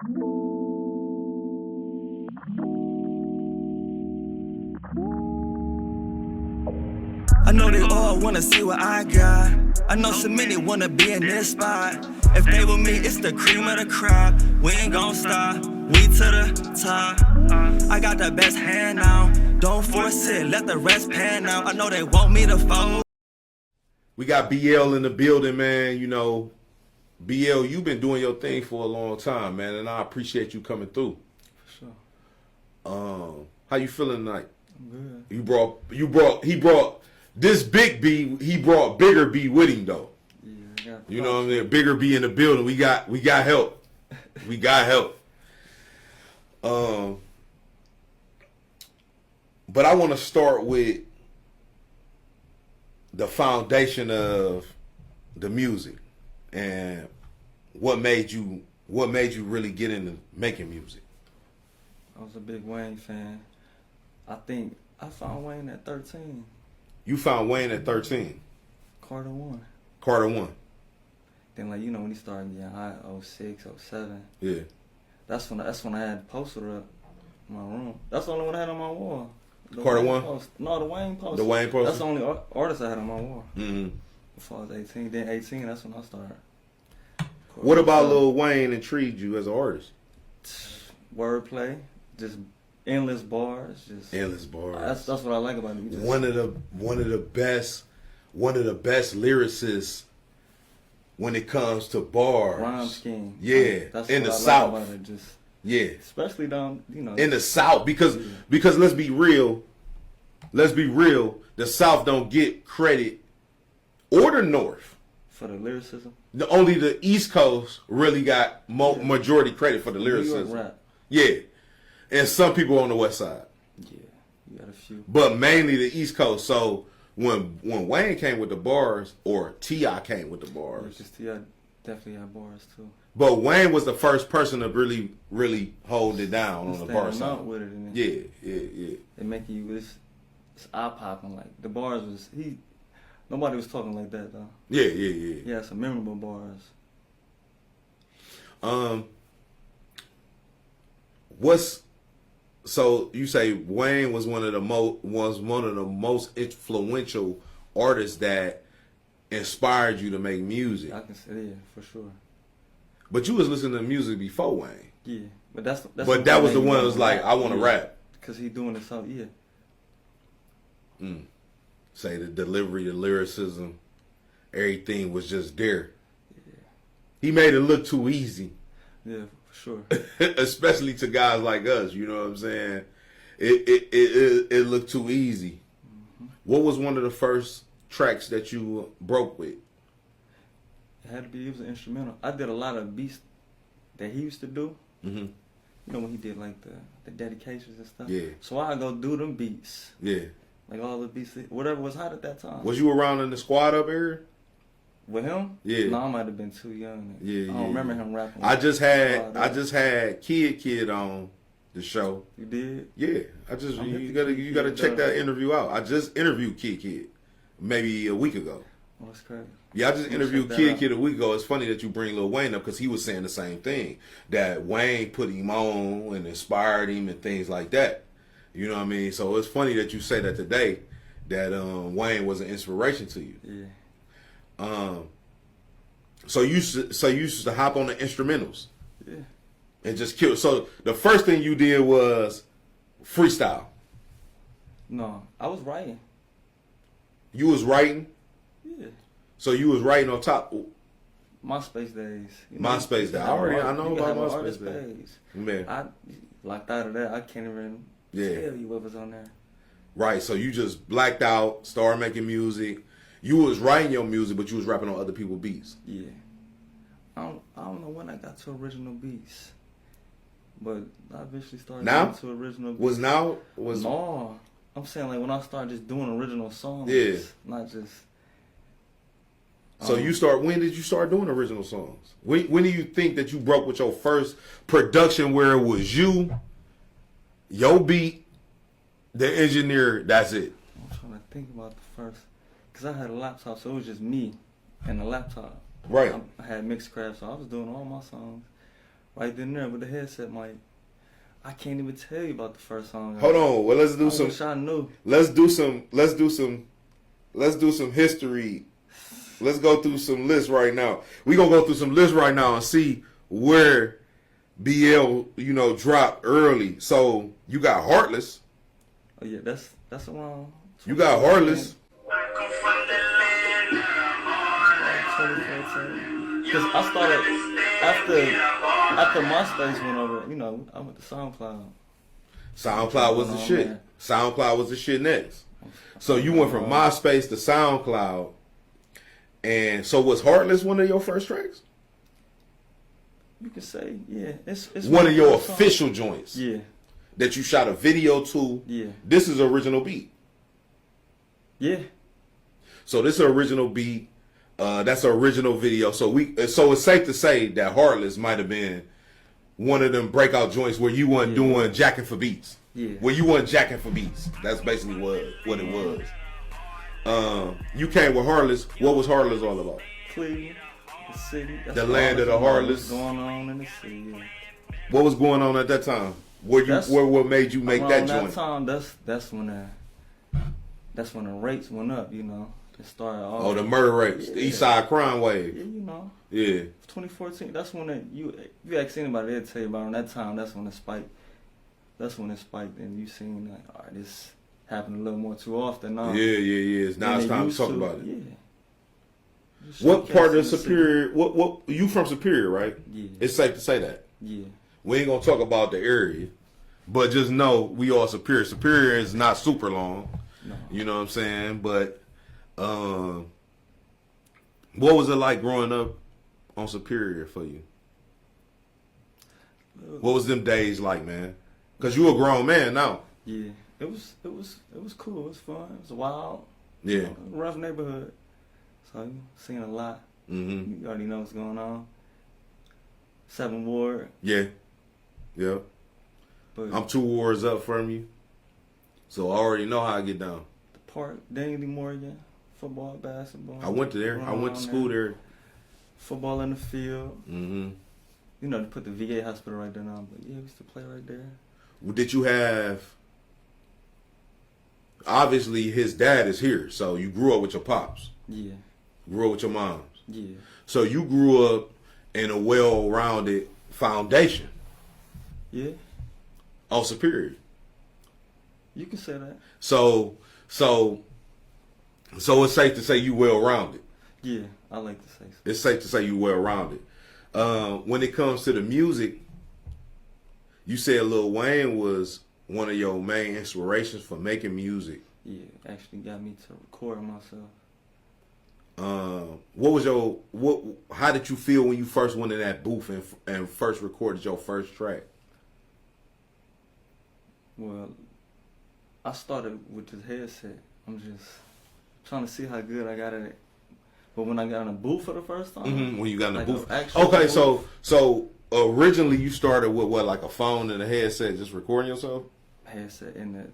I know they all wanna see what I got. I know so many wanna be in this spot. If they with me, it's the cream of the crop. We ain't gon' stop, we to the top. I got the best hand now. Don't force it, let the rest pan out. I know they want me to fold. We got BL in the building, man. You know, BL, you've been doing your thing for a long time, man, and I appreciate you coming through. For sure. How you feeling tonight? I'm good. He brought this big B. He brought bigger B with him though. Yeah, you know what I'm saying? Bigger B in the building. We got help. We got help. But I want to start with the foundation of the music and what made you really get into making music. I was a big Wayne fan. I think I found Wayne at 13. You found Wayne at 13. Carter 1. Carter 1. Then when he started getting hot, 06, 07. Yeah. That's when I had the poster up in my room. That's the only one I had on my wall. The Carter Wayne 1? Poster. No, the Wayne poster. The Wayne poster? That's the only artist I had on my wall. Mm-hmm. Before I was 18. Then 18, that's when I started. What about Lil Wayne intrigued you as an artist? Wordplay, just endless bars, endless bars. That's what I like about him. One of the best lyricists when it comes to bars. Rhyme scheme. Yeah, that's in what the I South. Like about it, just yeah, especially down in the South because let's be real, the South don't get credit or the North for the lyricism. Only the East Coast really got majority credit for the lyricism. New York rap. Yeah, and some people on the West Side. Yeah, you got a few. But mainly the East Coast. So when Wayne came with the bars, or T.I. came with the bars. Because T.I. definitely had bars too. But Wayne was the first person to really hold it down on the bar side. With it, and yeah. It making you it's eye popping. Like the bars was nobody was talking like that though. Yeah. Yeah, some memorable bars. So you say Wayne was one of the most influential artists that inspired you to make music. I can say for sure. But you was listening to music before Wayne. Yeah, but that was the one that was like, I want to rap. Because he doing it so, yeah. Say the delivery, the lyricism, everything was just there. Yeah. He made it look too easy. Yeah, for sure. Especially to guys like us, you know what I'm saying? It looked too easy. Mm-hmm. What was one of the first tracks that you broke with? It was an instrumental. I did a lot of beats that he used to do. Mm-hmm. You know when he did like the dedications and stuff? Yeah. So I go do them beats. Yeah. Like all the beats, whatever was hot at that time. Was you around in the squad up area? With him? Yeah. No, I might have been too young. Yeah, I don't remember him rapping. I just had Kid on the show. You did? Yeah. You gotta check that interview out. I just interviewed Kid maybe a week ago. Oh, that's crazy. Yeah, I just interviewed Kid a week ago. It's funny that you bring Lil Wayne up because he was saying the same thing. That Wayne put him on and inspired him and things like that. You know what I mean? So it's funny that you say that today, that Wayne was an inspiration to you. Yeah. So you used to hop on the instrumentals. Yeah. And just kill. So the first thing you did was freestyle. No, I was writing. You was writing? Yeah. So you was writing on top. MySpace days. MySpace days. I know about MySpace days. Man. I locked out of that. I can't even tell you what was on there. Right. So you just blacked out, started making music. You was writing your music, but you was rapping on other people's beats. Yeah. I don't know when I got to original beats. But I eventually started getting to original beats. No. I'm saying like when I started just doing original songs. Yeah. Not just... So when did you start doing original songs? When do you think that you broke with your first production where it was you, your beat, the engineer, that's it? I'm trying to think about the first. Because I had a laptop, so it was just me and the laptop. Right. I had Mixcraft, so I was doing all my songs right then and there with the headset mic. I can't even tell you about the first song. Hold on. Well, let's do I wish I knew. Let's do some history. Let's go through some lists right now. We're going to go through some lists right now and see where BL, dropped early. So, you got Heartless. Oh, yeah, that's around. You got Heartless. Because I started after MySpace went over, I went to SoundCloud. SoundCloud was the shit. Man. SoundCloud was the shit next. So you went from MySpace to SoundCloud. And so was Heartless one of your first tracks? You could say, yeah. It's one of your official joints. Yeah. That you shot a video to. Yeah. This is original beat. Yeah. So this is original beat. That's an original video. So it's safe to say that Heartless might have been one of them breakout joints where you weren't doing jacking for beats. Yeah. Where you weren't jacking for beats. That's basically what it was. You came with Heartless. What was Heartless all about? Cleveland, the city. The land of the Heartless. What's going on in the city? Yeah. What was going on at that time? What made you make that joint? That time, that's when the rates went up. It started off. Oh, the murder rates, the East Side crime wave. Yeah, Yeah. 2014. That's when if you ask anybody, they'll tell you about it. That time, that's when it spiked. And you seen like, all right, this happened a little more too often now. Yeah. Now it's time to talk about it. Yeah. What part of Superior? What you from Superior, right? Yeah. It's safe to say that. Yeah. We ain't gonna talk about the area, but just know we all Superior. Superior is not super long. No. You know what I'm saying? But what was it like growing up on Superior for you? What was them days like, man? Cause you a grown man now. Yeah, it was cool. It was fun. It was wild. Yeah, rough neighborhood. So you seen a lot. Mm-hmm. You already know what's going on. 7th Ward. Yeah. But I'm 2 wards up from you, so I already know how I get down. The park, Danny Morgan, football, basketball. I went to there. I went to school there. Football in the field. Mm-hmm. They put the VA hospital right there now, but yeah, we used to play right there. Did you have? Obviously, his dad is here, so you grew up with your pops. Yeah. Grew up with your moms. Yeah. So you grew up in a well-rounded foundation. Yeah. On Superior. You can say that. So it's safe to say you well-rounded. Yeah, I like to say so. It's safe to say you well-rounded. When it comes to the music, you said Lil Wayne was one of your main inspirations for making music. Yeah, actually got me to record myself. How did you feel when you first went in that booth and first recorded your first track? Well, I started with this headset. I'm just trying to see how good I got at it. But when I got in a booth for the first time, when you got in the booth, okay, booth. So originally you started with what, like a phone and a headset, just recording yourself? Headset and the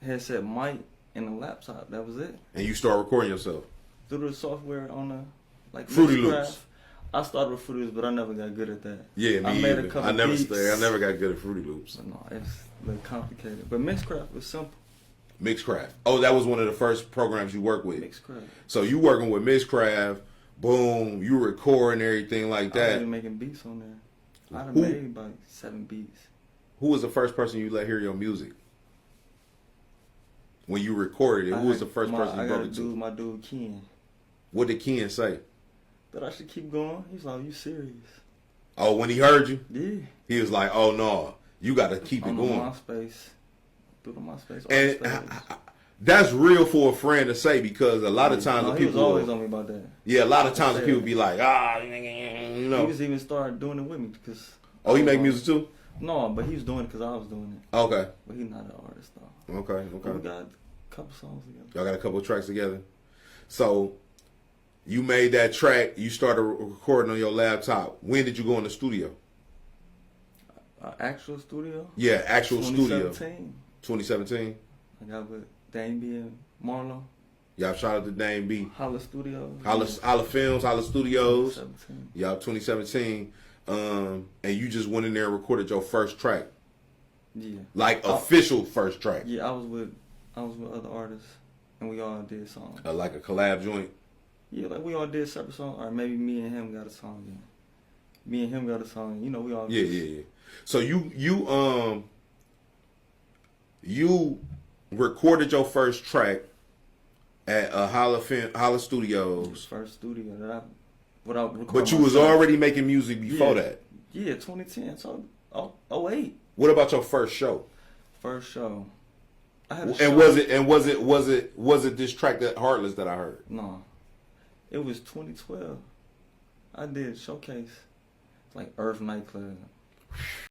headset mic and a laptop. That was it. And you start recording yourself through the software on the Fruity Loops. I started with Fruity Loops, but I never got good at that. Yeah, me made either. a couple I never beats. I never got good at Fruity Loops. But no, it's a little complicated. But Mixcraft was simple. Mixcraft. Oh, that was one of the first programs you worked with. Mixcraft. So you working with Mixcraft, boom, you recording everything like that. I was making beats on there. I done made about 7 beats. Who was the first person you let hear your music? When you recorded it, who was the first person you broke it to? My dude Ken. What did Ken say? That I should keep going. He's like, you serious? Oh, when he heard you? Yeah. He was like, oh no, you got to keep it going. MySpace. Through the MySpace. And that's real for a friend to say, because a lot of times he was always on me about that. Yeah, a lot of times people be like, He was even started doing it with me because. Oh, he make music too? No, but he was doing it because I was doing it. Okay. But he's not an artist though. Okay. But we got a couple songs together. Y'all got a couple of tracks together. So you made that track. You started recording on your laptop. When did you go in the studio? Actual studio? Yeah, actual 2017. studio. 2017. I got with Dane B and Marlon. Y'all shout out to Dane B. Holla Studios. Holla Films, Holla Studios. 2017. Y'all 2017. and you just went in there and recorded your first track. Yeah. Like official first track. Yeah, I was with other artists, and we all did songs. Like a collab joint. Yeah, like we all did separate songs, or maybe me and him got a song. Yeah. Me and him got a song. You know, we all. Yeah. So you recorded your first track at Holla Studios. First studio that I without recording. But you was already making music before that. Yeah, 2010. So 08. What about your first show? First show. I had a and show. was it this track that Heartless that I heard? No. It was 2012. I did Showcase. It's like Earth Nightclub.